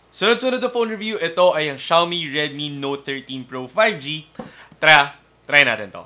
Sunod-sunod na phone review, ito ay ang Xiaomi Redmi Note 13 Pro 5G. Try natin to.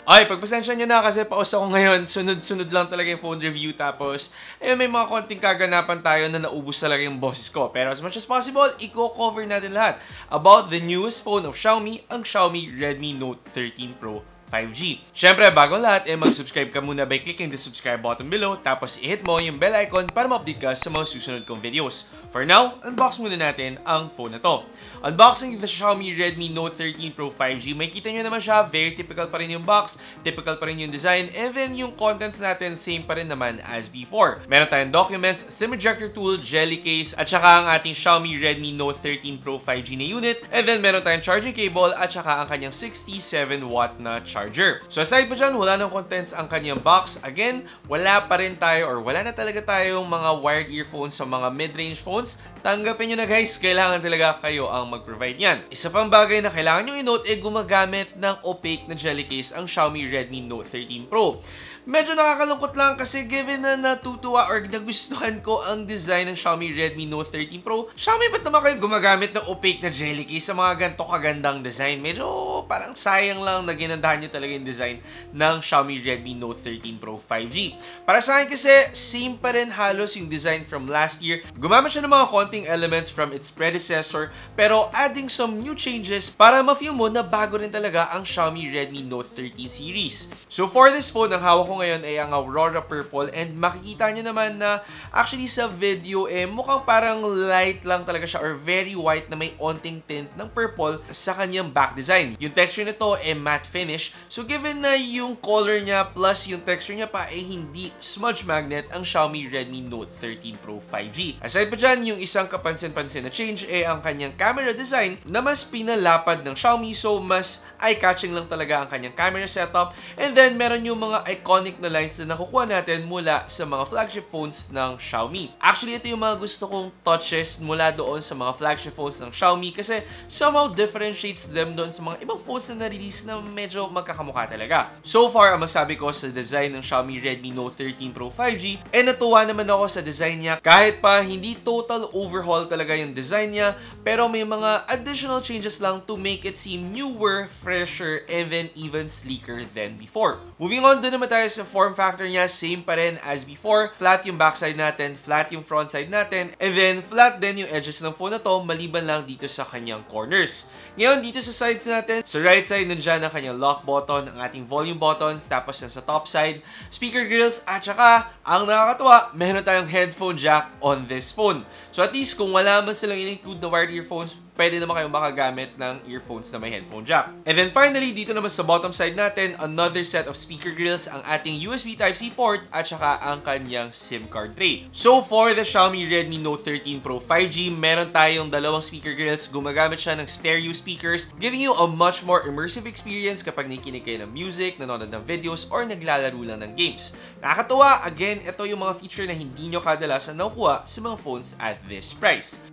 Ay, pagpasensya nyo na kasi paus ako ngayon. Sunod-sunod lang talaga yung phone review. Tapos, may mga konting kaganapan tayo na naubos talaga yung boses ko. Pero as much as possible, i-cover natin lahat about the newest phone of Xiaomi, ang Xiaomi Redmi Note 13 Pro 5G. Syempre, bago lahat, mag-subscribe ka muna by clicking the subscribe button below, tapos i-hit mo yung bell icon para ma-update ka sa mga susunod kong videos. For now, unbox muna natin ang phone na to. Unboxing the Xiaomi Redmi Note 13 Pro 5G. May kita nyo naman siya, very typical pa rin yung box, typical pa rin yung design, and then yung contents natin, same pa rin naman as before. Meron tayong documents, SIM ejector tool, jelly case, at saka ang ating Xiaomi Redmi Note 13 Pro 5G na unit, and then meron tayong charging cable, at saka ang kanyang 67W na charger. So aside pa dyan, wala nang contents ang kanyang box. Again, wala pa rin tayo or wala na talaga tayong mga wired earphones sa mga mid-range phones. Tanggapin nyo na guys, kailangan talaga kayo ang mag-provide yan. Isa pang bagay na kailangan nyo i-note gumagamit ng opaque na jelly case ang Xiaomi Redmi Note 13 Pro. Medyo nakakalungkot lang kasi given na natutuwa or nagustuhan ko ang design ng Xiaomi Redmi Note 13 Pro, Xiaomi ba't naman kayo gumagamit ng opaque na jelly case sa mga ganito kagandang design? Medyo parang sayang lang na ginandahan nyo talaga yung design ng Xiaomi Redmi Note 13 Pro 5G. Para sa akin kasi, same pa rin halos yung design from last year. Gumamit siya ng mga konting elements from its predecessor, pero adding some new changes para ma-feel mo na bago rin talaga ang Xiaomi Redmi Note 13 series. So for this phone, ang hawak ko ngayon ay ang Aurora Purple, and makikita nyo naman na actually sa video mukhang parang light lang talaga siya or very white na may onting tint ng purple sa kanyang back design. Yung texture nito matte finish. So given na yung color niya plus yung texture niya pa hindi smudge magnet ang Xiaomi Redmi Note 13 Pro 5G. Aside pa dyan, yung isang kapansin-pansin na change ang kanyang camera design na mas pinalapad ng Xiaomi, so mas eye-catching lang talaga ang kanyang camera setup. And then meron yung mga iconic na lines na nakukuha natin mula sa mga flagship phones ng Xiaomi. Actually, ito yung mga gusto kong touches mula doon sa mga flagship phones ng Xiaomi kasi somehow differentiates them doon sa mga ibang phones na na-release na medyo magkakamukha talaga. So far, ang masabi ko sa design ng Xiaomi Redmi Note 13 Pro 5G, natuwa naman ako sa design niya kahit pa hindi total overhaul talaga yung design niya, pero may mga additional changes lang to make it seem newer, fresher, and then even sleeker than before. Moving on, doon naman tayo sa form factor niya, same pa rin as before. Flat yung backside natin, flat yung front side natin, and then flat din yung edges ng phone na to, maliban lang dito sa kanyang corners. Ngayon, dito sa sides natin, sa right side, nandyan ang kanyang lock button, ang ating volume buttons, tapos sa top side, speaker grills, at saka, ang nakakatuwa, meron tayong headphone jack on this phone. So at least, kung wala man silang in-include na wired earphones, pwede naman kayong makagamit ng earphones na may headphone jack. And then finally, dito naman sa bottom side natin, another set of speaker grills, ang ating USB Type-C port, at saka ang kanyang SIM card tray. So for the Xiaomi Redmi Note 13 Pro 5G, meron tayong dalawang speaker grills. Gumagamit siya ng stereo speakers, giving you a much more immersive experience kapag nakikinig kayo ng music, nanonood ng videos, or naglalaro lang ng games. Nakakatuwa, again, ito yung mga feature na hindi nyo kadalasan nakukuha sa mga phones at this price.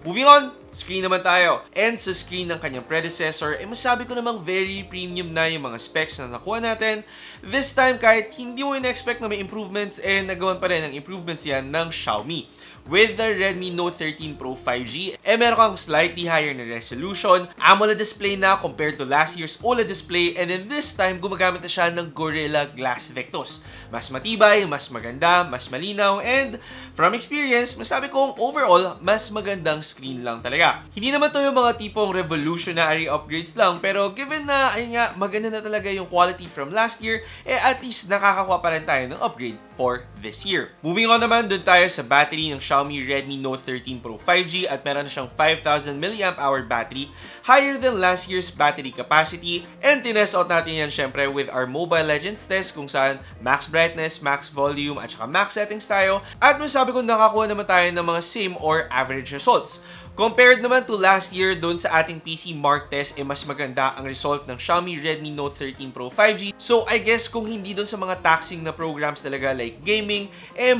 Moving on, screen naman tayo. And sa screen ng kanyang predecessor, masabi ko namang very premium na yung mga specs na nakuha natin. This time, kahit hindi mo in-expect na may improvements, nagawan pa rin ng improvements yan ng Xiaomi. With the Redmi Note 13 Pro 5G, meron kang slightly higher na resolution, AMOLED display na compared to last year's OLED display, and then this time, gumagamit na siya ng Gorilla Glass Victus. Mas matibay, mas maganda, mas malinaw, and from experience, masabi kong overall, mas magandang screen lang talaga. Hindi naman to yung mga tipong revolutionary upgrades lang, pero given na, ayun nga, maganda na talaga yung quality from last year, at least nakakakuha pa rin tayo ng upgrade for this year. Moving on naman, dun tayo sa battery ng Xiaomi Redmi Note 13 Pro 5G at meron na siyang 5,000 mAh battery, higher than last year's battery capacity, and tinest out natin yan syempre with our Mobile Legends test kung saan max brightness, max volume, at saka max settings tayo, at masabi ko nakakuha naman tayo ng mga same or average results. Compared naman to last year doon sa ating PC mark test, mas maganda ang result ng Xiaomi Redmi Note 13 Pro 5G. So I guess kung hindi doon sa mga taxing na programs talaga like gaming,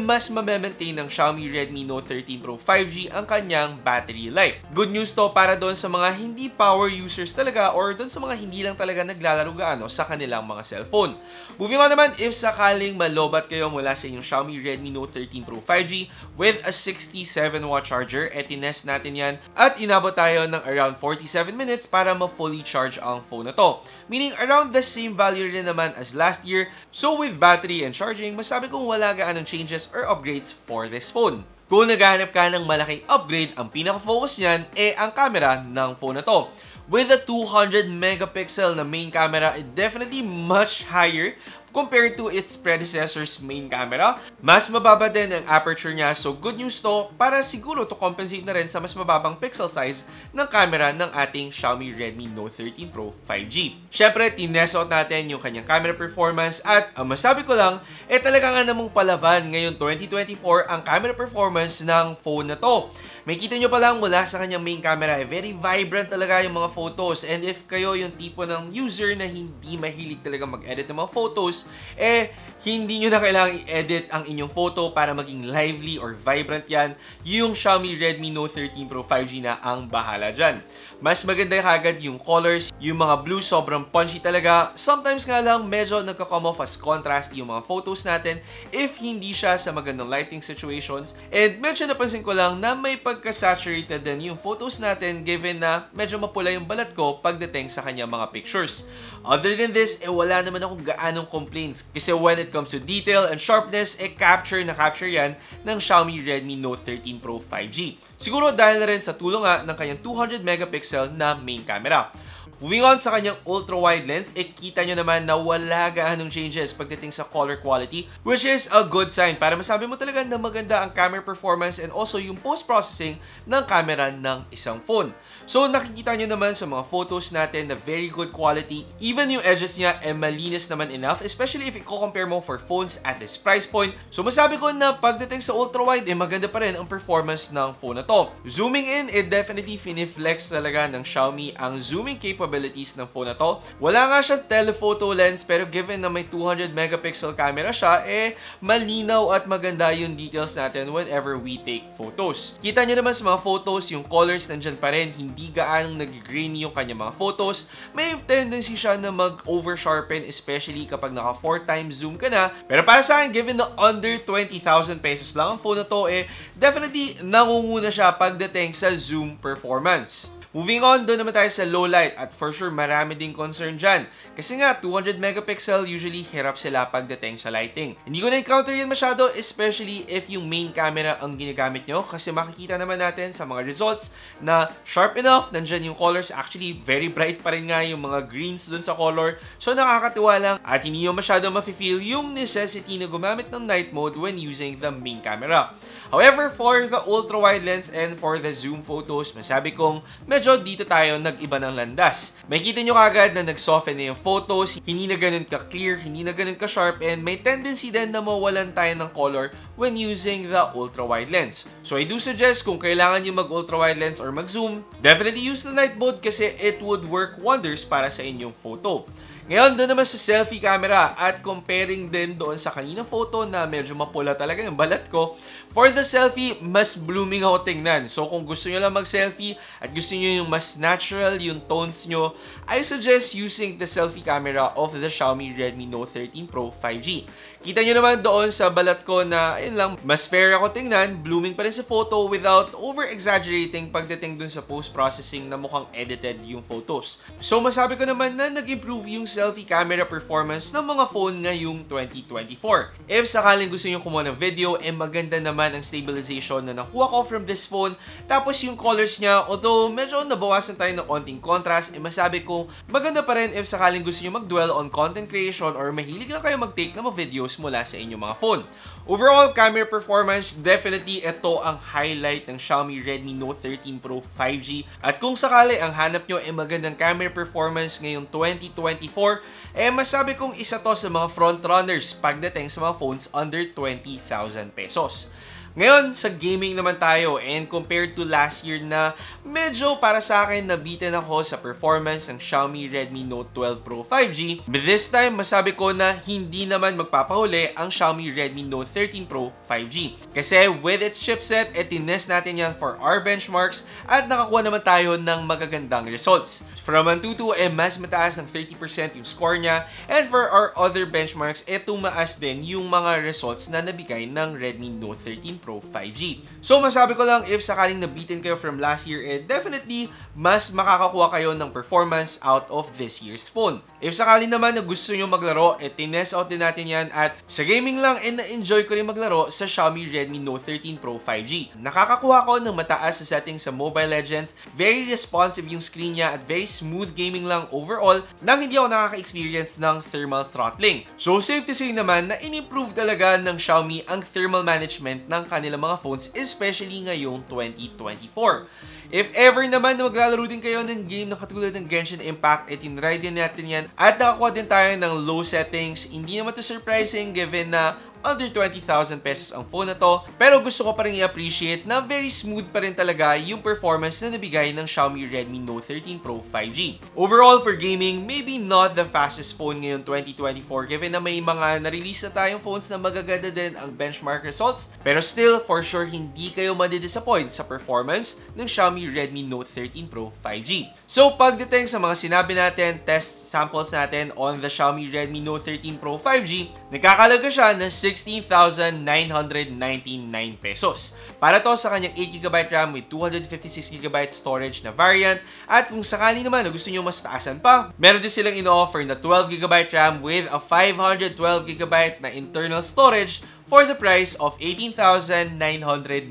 mas mamaintain ng Xiaomi Redmi Note 13 Pro 5G ang kanyang battery life. Good news to para doon sa mga hindi power users talaga or doon sa mga hindi lang talaga naglalaro gaano sa kanilang mga cellphone. Moving on naman, if sakaling malobat kayo mula sa inyong Xiaomi Redmi Note 13 Pro 5G with a 67W charger, tinest natin yan at inabot tayo ng around 47 minutes para ma-fully charge ang phone na to. Meaning around the same value rin naman as last year. So with battery and charging, masabi kong wala gaanong changes or upgrades for this phone. Kung naghahanap ka ng malaking upgrade, ang pinaka-focus niyan ang camera ng phone na to. With a 200 megapixel na main camera, definitely much higher compared to its predecessor's main camera. Mas mababa din ang aperture niya, so good news to para siguro to compensate na rin sa mas mababang pixel size ng camera ng ating Xiaomi Redmi Note 13 Pro 5G. Syempre, tinest out natin yung kanyang camera performance at ang masabi ko lang, talaga nga namang palaban ngayon 2024 ang camera performance ng phone na to. May kita nyo pa lang mula sa kanyang main camera, very vibrant talaga yung mga photos, and if kayo yung tipo ng user na hindi mahilig talaga mag-edit ng mga photos, hindi nyo na kailangang i-edit ang inyong photo para maging lively or vibrant yan. Yung Xiaomi Redmi Note 13 Pro 5G na ang bahala dyan. Mas maganda kagad yung colors, yung mga blue sobrang punchy talaga. Sometimes nga lang medyo nagka-come off as contrast yung mga photos natin if hindi siya sa magandang lighting situations. And medyo napansin ko lang na may pagka-saturated din yung photos natin given na medyo mapula yung balat ko pagdating sa kanyang mga pictures. Other than this, wala naman akong gaanong complaints kasi when it comes to detail and sharpness, capture yan ng Xiaomi Redmi Note 13 Pro 5G. Siguro dahil na rin sa tulong ng kanyang 200 megapixel na main camera. Moving on sa kanyang ultra-wide lens, kita nyo naman na wala gaanong changes pagdating sa color quality, which is a good sign para masabi mo talaga na maganda ang camera performance and also yung post-processing ng camera ng isang phone. So nakikita nyo naman sa mga photos natin na very good quality. Even yung edges niya malinis naman enough, especially if i-compare mo for phones at this price point. So masabi ko na pagdating sa ultra-wide, maganda pa rin ang performance ng phone na to. Zooming in, definitely finiflex talaga ng Xiaomi ang zooming capabilities ng phone na to. Wala nga siyang telephoto lens pero given na may 200 megapixel camera siya, malinaw at maganda yung details natin whenever we take photos. Kita nyo naman sa mga photos, yung colors nandyan pa rin, hindi gaanong nag-grain yung kanya mga photos. May tendency siya na mag-over-sharpen especially kapag naka 4x zoom ka na. Pero para sa akin, given na under 20,000 pesos lang ang phone na to, definitely nangunguna siya pagdating sa zoom performance. Moving on, doon naman tayo sa low light at for sure marami ding concern dyan. Kasi nga, 200 megapixel usually hirap sila pagdating sa lighting. Hindi ko na-encounter yan masyado, especially if yung main camera ang ginagamit nyo kasi makikita naman natin sa mga results na sharp enough, nandyan yung colors, actually very bright pa rin nga yung mga greens doon sa color. So nakakatuwa lang at hindi nyo masyado mafe-feel yung necessity na gumamit ng night mode when using the main camera. However, for the ultra-wide lens and for the zoom photos, masabi kong medyo dito tayo nag-iba ng landas. Makikita nyo kagad na nag-soften na yung photos, hindi na ganun ka-clear, hindi na ganun ka-sharp, and may tendency din na mawalan tayo ng color when using the ultra-wide lens. So I do suggest kung kailangan nyo mag-ultra-wide lens or mag-zoom, definitely use the night mode kasi it would work wonders para sa inyong photo. Ngayon, doon naman sa selfie camera at comparing din doon sa kaninang photo na medyo mapula talaga yung balat ko, for the selfie, mas blooming ako tingnan. So kung gusto nyo lang mag-selfie at gusto nyo yung mas natural yung tones nyo, I suggest using the selfie camera of the Xiaomi Redmi Note 13 Pro 5G. Kita nyo naman doon sa balat ko na, ayun lang, mas fair ako tingnan, blooming pa rin sa photo without over-exaggerating pagdating dun sa post-processing na mukhang edited yung photos. So masabi ko naman na nag-improve yung selfie camera performance ng mga phone ngayong 2024. If sakaling gusto nyo kumuha ng video, maganda naman ang stabilization na nakuha ko from this phone. Tapos yung colors niya, although medyo nabawasan tayo ng onting contrast, masabi ko maganda pa rin if sakaling gusto nyo mag-dwell on content creation or mahilig lang kayo mag-take ng mga videos mula sa inyong mga phone. Overall, camera performance, definitely ito ang highlight ng Xiaomi Redmi Note 13 Pro 5G. At kung sakali ang hanap nyo magandang camera performance ngayong 2024, masabi kong isa to sa mga frontrunners pagdating sa mga phones under 20,000 pesos. Ngayon, sa gaming naman tayo, and compared to last year na medyo para sa akin nabitin ako sa performance ng Xiaomi Redmi Note 12 Pro 5G, but this time masabi ko na hindi naman magpapahuli ang Xiaomi Redmi Note 13 Pro 5G. Kasi with its chipset, tinest natin yan for our benchmarks at nakakuha naman tayo ng magagandang results. From Antutu, mas mataas ng 30% yung score niya, and for our other benchmarks, tumaas din yung mga results na nabigay ng Redmi Note 13 Pro 5G. So masabi ko lang, if sakaling nabitin kayo from last year, definitely mas makakakuha kayo ng performance out of this year's phone. If sakaling naman na gusto nyo maglaro, tinest out din natin yan, at sa gaming lang, na-enjoy ko rin maglaro sa Xiaomi Redmi Note 13 Pro 5G. Nakakakuha ko ng mataas sa settings sa Mobile Legends, very responsive yung screen niya, at very smooth gaming lang overall, nang hindi ako nakaka-experience ng thermal throttling. So safe to say naman na in-improve talaga ng Xiaomi ang thermal management ng kanilang mga phones, especially ngayong 2024. If ever naman na maglalaro din kayo ng game na katulad ng Genshin Impact, tinry din natin yan at nakakuha din tayo ng low settings. Hindi naman to surprising given na under 20,000 pesos ang phone na to, pero gusto ko pa rin i-appreciate na very smooth pa rin talaga yung performance na nabigay ng Xiaomi Redmi Note 13 Pro 5G. Overall, for gaming, maybe not the fastest phone ngayon 2024 given na may mga na-release na tayong phones na magaganda din ang benchmark results, pero still, for sure, hindi kayo madidisappoint sa performance ng Xiaomi Redmi Note 13 Pro 5G. So, pagdating sa mga sinabi natin, test samples natin on the Xiaomi Redmi Note 13 Pro 5G, nagkakalaga siya ng 16,999 pesos. Para to sa kanyang 8GB RAM with 256GB storage na variant, at kung sakali naman na gusto nyo mas taasan pa, meron din silang ino-offer na 12GB RAM with a 512GB na internal storage for the price of 18,999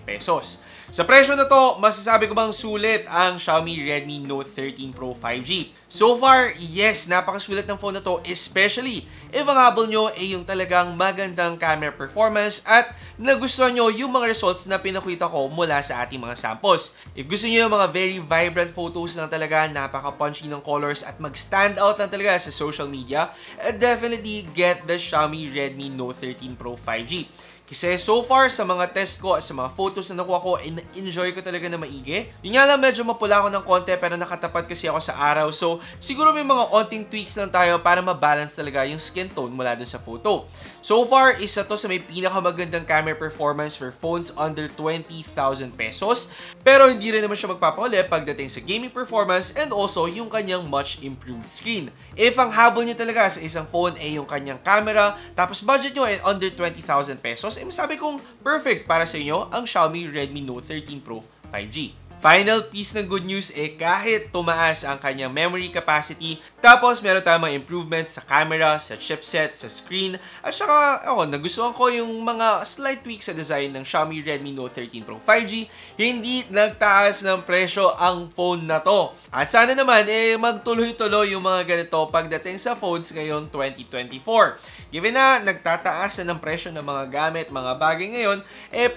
pesos. Sa presyo na to, masasabi ko bang sulit ang Xiaomi Redmi Note 13 Pro 5G? So far, yes, napakasulit ng phone na to, especially if ang habol nyo ay yung talagang magandang camera performance at nagustuhan nyo yung mga results na pinakita ko mula sa ating mga samples. If gusto nyo yung mga very vibrant photos lang talaga, napaka-punchy ng colors at mag-stand out lang talaga sa social media, definitely get the Xiaomi Redmi Note 13 Pro 5G. Kasi so far sa mga test ko at sa mga photos na nakuha ko, na-enjoy ko talaga na maigi. Yun nga lang, medyo mapula ako ng konti pero nakatapat kasi ako sa araw. So siguro may mga onting tweaks lang tayo para ma-balance talaga yung skin tone mula dun sa photo. So far, isa to sa may pinakamagandang camera performance for phones under 20,000 pesos. Pero hindi rin naman siya magpapahuli pagdating sa gaming performance and also yung kanyang much improved screen. If ang habol nyo talaga sa isang phone ay yung kanyang camera, tapos budget nyo ay under 20,000 pesos, masabi kong perfect para sa inyo ang Xiaomi Redmi Note 13 Pro 5G. Final piece ng good news kahit tumaas ang kanyang memory capacity, tapos meron tayong mga improvements sa camera, sa chipset, sa screen, at saka nagustuhan ko yung mga slight tweaks sa design ng Xiaomi Redmi Note 13 Pro 5G, hindi nagtaas ng presyo ang phone na to. At sana naman magtuloy-tuloy yung mga ganito pagdating sa phones ngayong 2024. Given na nagtataas na ng presyo ng mga gamit, mga bagay ngayon,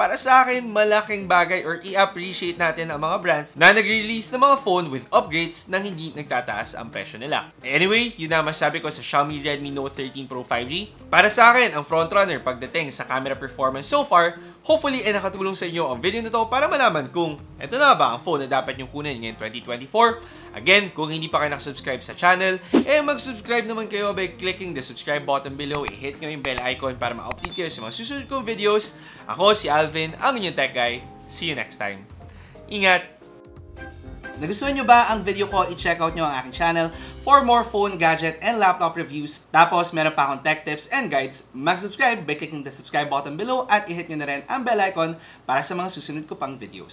para sa akin malaking bagay or i-appreciate natin ang mga brands na nag-release ng mga phone with upgrades nang hindi nagtataas ang presyo nila. Anyway, yun na masabi ko sa Xiaomi Redmi Note 13 Pro 5G. Para sa akin, ang frontrunner pagdating sa camera performance so far. Hopefully nakatulong sa inyo ang video na to para malaman kung ito na ba ang phone na dapat nyong kunin ngayong 2024. Again, kung hindi pa kayo nakasubscribe sa channel, mag-subscribe naman kayo by clicking the subscribe button below. I-hit nyo yung bell icon para ma-update kayo sa mga susunod kong videos. Ako si Alvin, ang inyong tech guy. See you next time. Ingat! Nagustuhan nyo ba ang video ko? I-check out nyo ang aking channel for more phone, gadget, and laptop reviews. Tapos, meron pa akong tech tips and guides. Mag-subscribe by clicking the subscribe button below at i-hit nyo na rin ang bell icon para sa mga susunod ko pang videos.